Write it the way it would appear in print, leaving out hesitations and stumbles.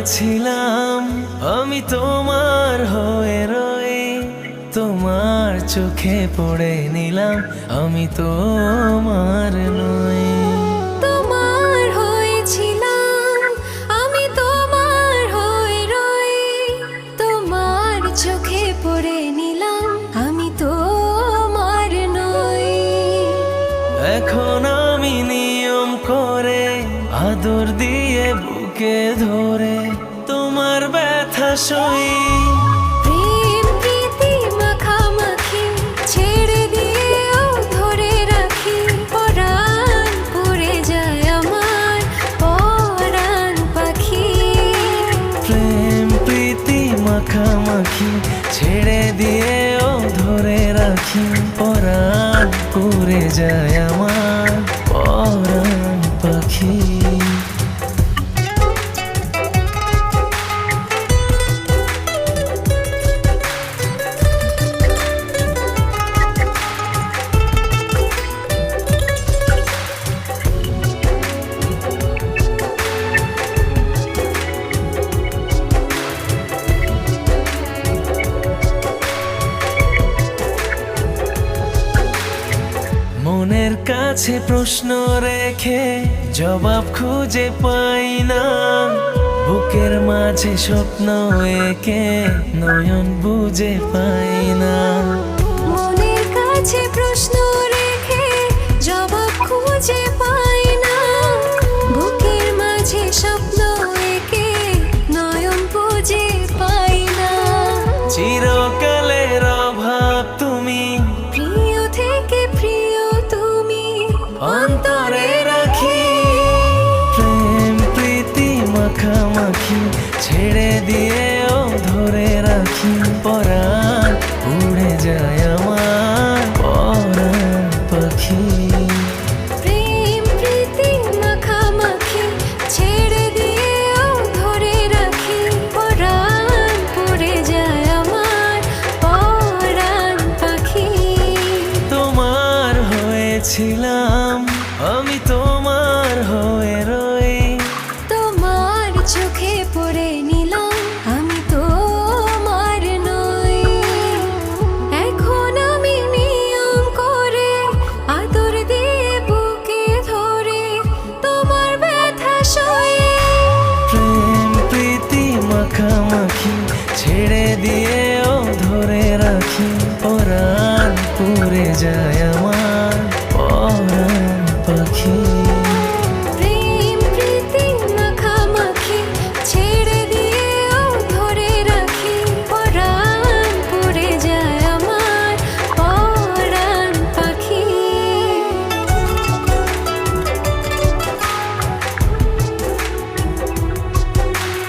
হয়েছিলাম আমি তোমার হয়ে রয়ে, তোমার চোখে পড়ে নিলাম আমি তোমার নই। তোমার হয়েছিলাম আমি তোমার হয়ে রয়ে, তোমার চোখে পড়ে নিলাম আমি তোমার নই। এখন আমি নিয়ম করে আদর দিয়ে বুকে ধরে তোমার ব্যথা সই। প্রেম প্রীতি মাখামাখি ছেড়ে দিয়েও ধরে রাখি, পরাণ পড়ে যায় আমার পরাণ পাখি। প্রেম প্রীতি মাখামাখি ছেড়ে দিয়েও ধরে রাখি, পরাণ পুড়ে যায় আমার পরাণ পাখি। মনের কাছে প্রশ্ন রেখে জবাব খুঁজে পাই না, বুকের মাঝে স্বপ্ন এঁকে নয়ন বুঝে পাই না। মনের কাছে প্রশ্ন রেখে জবাব খুঁজে পাই না, বুকের মাঝে স্বপ্ন এঁকে নয়ন বুঝে পাই না। চিরকালের অভাব তুমি, প্রিয় থেকে প্রিয় তুমি অন্তরে রাখি। প্রেম প্রীতি মাখামাখি ছেড়ে দিয়েও ধরে রাখি, পরাণ উড়ে যায় আমার পরাণ পাখি। প্রেম প্রীতি মাখামাখি ছেড়ে দিয়েও ধরে রাখি, পরাণ পড়ে যায় আমার পরাণ পাখি। তোমার হয়েছিলাম আমি তোমার হয়ে রই, তোমার চোখে পড়ে নিলাম আমি তোমার নই। এখন আমি নিয়ম করে আদর দিয়ে বুকে ধরে তোমার ব্যথা সয়ে। প্রেম প্রীতি মাখামাখি ছেড়ে দিয়েও ধরে রাখি, পরাণ পুড়ে যায়